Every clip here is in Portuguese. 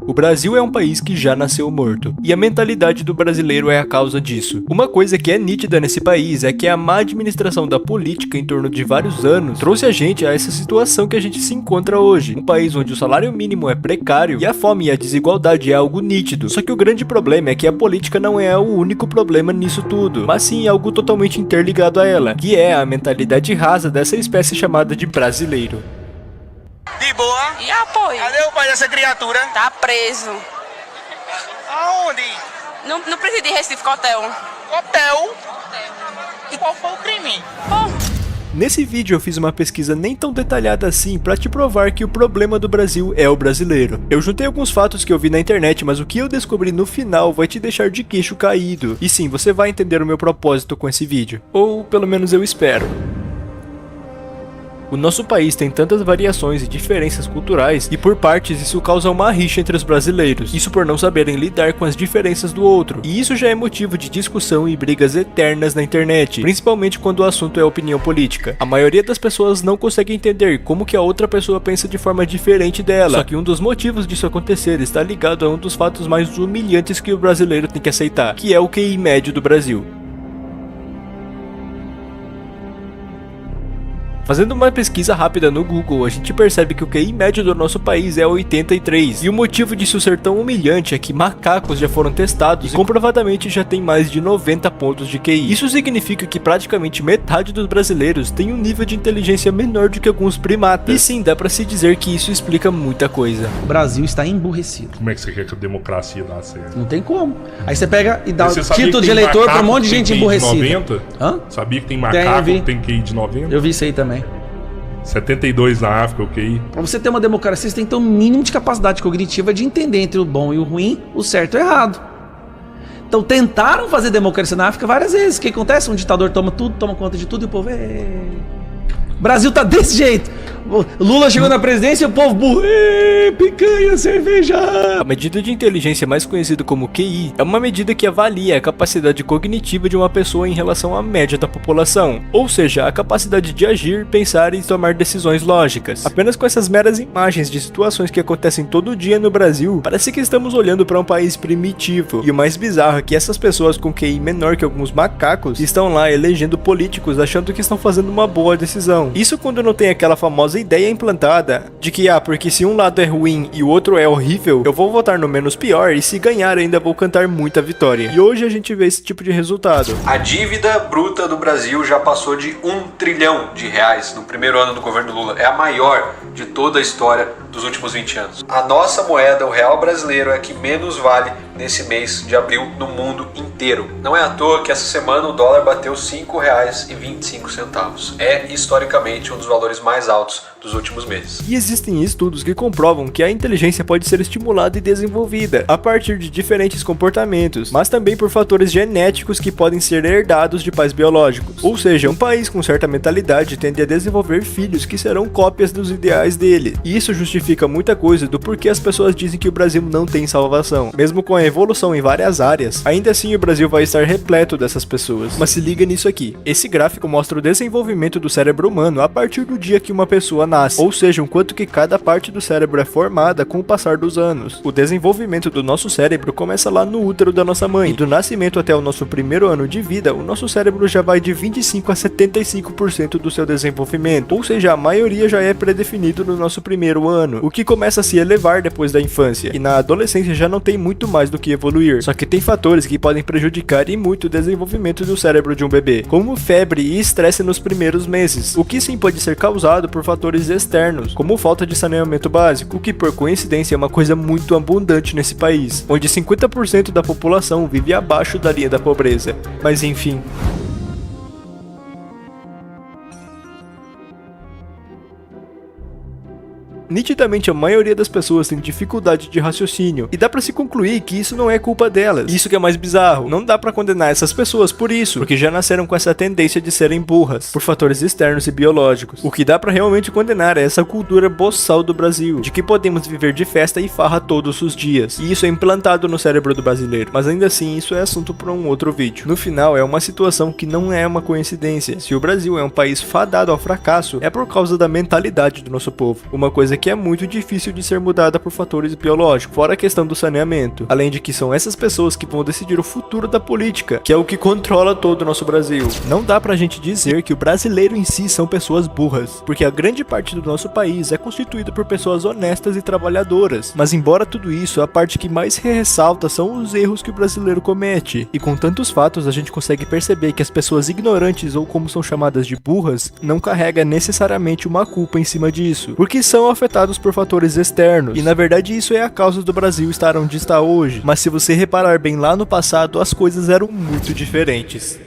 O Brasil é um país que já nasceu morto, e a mentalidade do brasileiro é a causa disso. Uma coisa que é nítida nesse país é que a má administração da política em torno de vários anos trouxe a gente a essa situação que a gente se encontra hoje. Um país onde o salário mínimo é precário e a fome e a desigualdade é algo nítido. Só que o grande problema é que a política não é o único problema nisso tudo, mas sim algo totalmente interligado a ela, que é a mentalidade rasa dessa espécie chamada de brasileiro. De boa? E apoio? Cadê o pai dessa criatura? Tá preso. Aonde? No presídio de Recife, Cotel. Hotel? E qual foi o crime? Nesse vídeo eu fiz uma pesquisa nem tão detalhada assim pra te provar que o problema do Brasil é o brasileiro. Eu juntei alguns fatos que eu vi na internet, mas o que eu descobri no final vai te deixar de queixo caído. E sim, você vai entender o meu propósito com esse vídeo. Ou pelo menos eu espero. O nosso país tem tantas variações e diferenças culturais e por partes isso causa uma rixa entre os brasileiros, isso por não saberem lidar com as diferenças do outro, e isso já é motivo de discussão e brigas eternas na internet, principalmente quando o assunto é opinião política. A maioria das pessoas não consegue entender como que a outra pessoa pensa de forma diferente dela, só que um dos motivos disso acontecer está ligado a um dos fatos mais humilhantes que o brasileiro tem que aceitar, que é o QI médio do Brasil. Fazendo uma pesquisa rápida no Google, a gente percebe que o QI médio do nosso país é 83, e o motivo disso ser tão humilhante é que macacos já foram testados e comprovadamente já tem mais de 90 pontos de QI. Isso significa que praticamente metade dos brasileiros tem um nível de inteligência menor do que alguns primatas. E sim, dá pra se dizer que isso explica muita coisa. O Brasil está emburrecido. Como é que você quer que a democracia dá certo? Não tem como. Aí você pega e dá Você o sabia título que de tem eleitor pra um macaco monte de que gente tem QI emburrecida. 90? Hã? Sabia que tem eu macaco vi. que tem QI de 90? Eu vi isso aí também. 72 na África, o QI. Pra você ter uma democracia, você tem que ter um mínimo de capacidade cognitiva de entender entre o bom e o ruim, o certo e o errado. Então tentaram fazer democracia na África várias vezes. O que acontece? Um ditador toma tudo, toma conta de tudo e o povo O Brasil tá desse jeito. Lula chegou na presidência e o povo burro, picanha, cerveja. A medida de inteligência mais conhecida como QI é uma medida que avalia a capacidade cognitiva de uma pessoa em relação à média da população, ou seja, a capacidade de agir, pensar e tomar decisões lógicas. Apenas com essas meras imagens de situações que acontecem todo dia no Brasil, parece que estamos olhando para um país primitivo. E o mais bizarro é que essas pessoas com QI menor que alguns macacos estão lá elegendo políticos achando que estão fazendo uma boa decisão. Isso quando não tem aquela famosa ideia implantada de que, porque se um lado é ruim e o outro é horrível, eu vou votar no menos pior e se ganhar ainda vou cantar muita vitória. E hoje a gente vê esse tipo de resultado. A dívida bruta do Brasil já passou de R$1 trilhão no primeiro ano do governo Lula. É a maior de toda a história dos últimos 20 anos. A nossa moeda, o real brasileiro, é a que menos vale nesse mês de abril no mundo inteiro. Não é à toa que essa semana o dólar bateu R$ 5,25. É historicamente um dos valores mais altos dos últimos meses. E existem estudos que comprovam que a inteligência pode ser estimulada e desenvolvida a partir de diferentes comportamentos, mas também por fatores genéticos que podem ser herdados de pais biológicos. Ou seja, um país com certa mentalidade tende a desenvolver filhos que serão cópias dos ideais dele. E isso justifica muita coisa do porquê as pessoas dizem que o Brasil não tem salvação. Mesmo com a evolução em várias áreas, ainda assim o Brasil vai estar repleto dessas pessoas. Mas se liga nisso aqui. Esse gráfico mostra o desenvolvimento do cérebro humano a partir do dia que uma pessoa nasce, ou seja, o quanto que cada parte do cérebro é formada com o passar dos anos. O desenvolvimento do nosso cérebro começa lá no útero da nossa mãe, e do nascimento até o nosso primeiro ano de vida, o nosso cérebro já vai de 25 a 75% do seu desenvolvimento, ou seja, a maioria já é predefinido no nosso primeiro ano, o que começa a se elevar depois da infância, e na adolescência já não tem muito mais do que evoluir, só que tem fatores que podem prejudicar e muito o desenvolvimento do cérebro de um bebê, como febre e estresse nos primeiros meses, o que sim pode ser causado por fatores externos, como falta de saneamento básico, o que por coincidência é uma coisa muito abundante nesse país, onde 50% da população vive abaixo da linha da pobreza. Mas enfim. Nitidamente a maioria das pessoas tem dificuldade de raciocínio, e dá pra se concluir que isso não é culpa delas. Isso que é mais bizarro, não dá pra condenar essas pessoas por isso, porque já nasceram com essa tendência de serem burras, por fatores externos e biológicos. O que dá pra realmente condenar é essa cultura boçal do Brasil, de que podemos viver de festa e farra todos os dias, e isso é implantado no cérebro do brasileiro, mas ainda assim isso é assunto para um outro vídeo. No final é uma situação que não é uma coincidência. Se o Brasil é um país fadado ao fracasso, é por causa da mentalidade do nosso povo, uma coisa que é muito difícil de ser mudada por fatores biológicos, fora a questão do saneamento. Além de que são essas pessoas que vão decidir o futuro da política, que é o que controla todo o nosso Brasil. Não dá pra gente dizer que o brasileiro em si são pessoas burras, porque a grande parte do nosso país é constituída por pessoas honestas e trabalhadoras. Mas embora tudo isso, a parte que mais ressalta são os erros que o brasileiro comete. E com tantos fatos, a gente consegue perceber que as pessoas ignorantes, ou como são chamadas de burras, não carregam necessariamente uma culpa em cima disso, porque são afetados por fatores externos. E na verdade isso é a causa do Brasil estar onde está hoje. Mas se você reparar bem lá no passado, as coisas eram muito diferentes.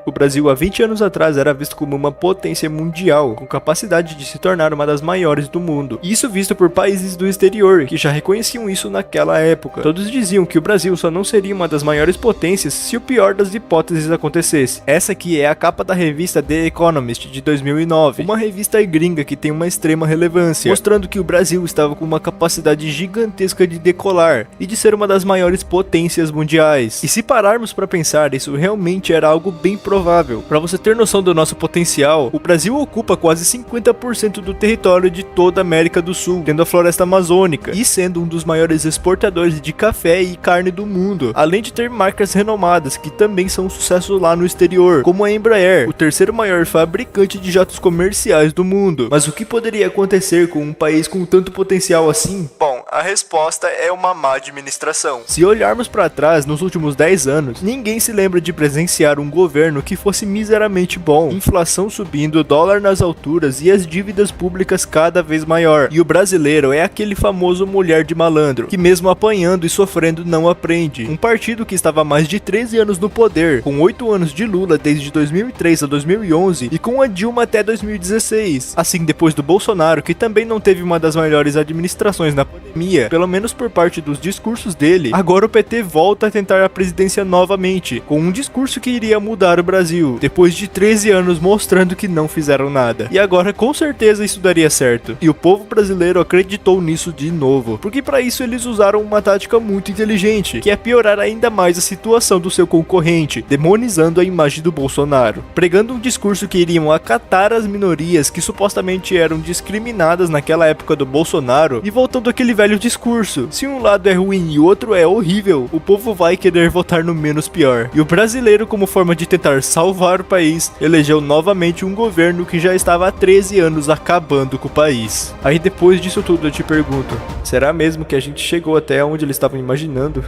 O Brasil há 20 anos atrás era visto como uma potência mundial, com capacidade de se tornar uma das maiores do mundo. Isso visto por países do exterior, que já reconheciam isso naquela época. Todos diziam que o Brasil só não seria uma das maiores potências se o pior das hipóteses acontecesse. Essa aqui é a capa da revista The Economist de 2009, uma revista gringa que tem uma extrema relevância, mostrando que o Brasil estava com uma capacidade gigantesca de decolar e de ser uma das maiores potências mundiais. E se pararmos para pensar, isso realmente era algo bem provável. Para você ter noção do nosso potencial, o Brasil ocupa quase 50% do território de toda a América do Sul, tendo a floresta amazônica, e sendo um dos maiores exportadores de café e carne do mundo, além de ter marcas renomadas que também são um sucesso lá no exterior, como a Embraer, o terceiro maior fabricante de jatos comerciais do mundo. Mas o que poderia acontecer com um país com tanto potencial assim? Bom, a resposta é uma má administração. Se olharmos para trás, nos últimos 10 anos, ninguém se lembra de presenciar um governo que fosse miseravelmente bom, inflação subindo, dólar nas alturas e as dívidas públicas cada vez maior. E o brasileiro é aquele famoso mulher de malandro, que mesmo apanhando e sofrendo não aprende. Um partido que estava há mais de 13 anos no poder, com 8 anos de Lula desde 2003 a 2011 e com a Dilma até 2016. Assim, depois do Bolsonaro, que também não teve uma das melhores administrações na pandemia, pelo menos por parte dos discursos dele, agora o PT volta a tentar a presidência novamente, com um discurso que iria mudar o Brasil, depois de 13 anos mostrando que não fizeram nada. E agora com certeza isso daria certo. E o povo brasileiro acreditou nisso de novo, porque para isso eles usaram uma tática muito inteligente, que é piorar ainda mais a situação do seu concorrente, demonizando a imagem do Bolsonaro, pregando um discurso que iriam acatar as minorias que supostamente eram discriminadas naquela época do Bolsonaro, e voltando àquele velho discurso: se um lado é ruim e o outro é horrível, o povo vai querer votar no menos pior. E o brasileiro, como forma de tentar salvar o país, elegeu novamente um governo que já estava há 13 anos acabando com o país. Aí depois disso tudo eu te pergunto, será mesmo que a gente chegou até onde eles estavam imaginando?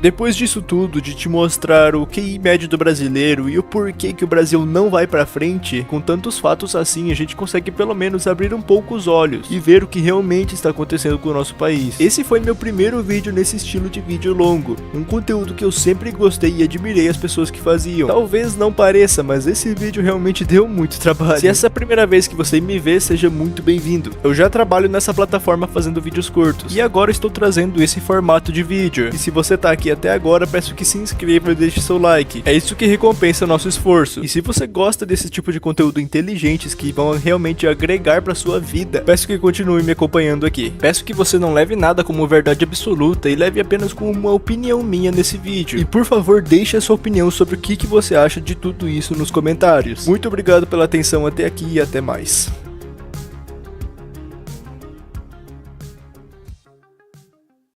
Depois disso tudo, de te mostrar o QI médio do brasileiro e o porquê que o Brasil não vai pra frente, com tantos fatos assim, a gente consegue pelo menos abrir um pouco os olhos e ver o que realmente está acontecendo com o nosso país. Esse foi meu primeiro vídeo nesse estilo de vídeo longo, um conteúdo que eu sempre gostei e admirei as pessoas que faziam. Talvez não pareça, mas esse vídeo realmente deu muito trabalho. Se essa é a primeira vez que você me vê, seja muito bem-vindo. Eu já trabalho nessa plataforma fazendo vídeos curtos, e agora estou trazendo esse formato de vídeo. E se você tá aqui até agora, peço que se inscreva e deixe seu like. É isso que recompensa o nosso esforço. E se você gosta desse tipo de conteúdo inteligentes que vão realmente agregar para sua vida, peço que continue me acompanhando aqui. Peço que você não leve nada como verdade absoluta e leve apenas como uma opinião minha nesse vídeo. E por favor, deixe a sua opinião sobre o que você acha de tudo isso nos comentários. Muito obrigado pela atenção até aqui e até mais.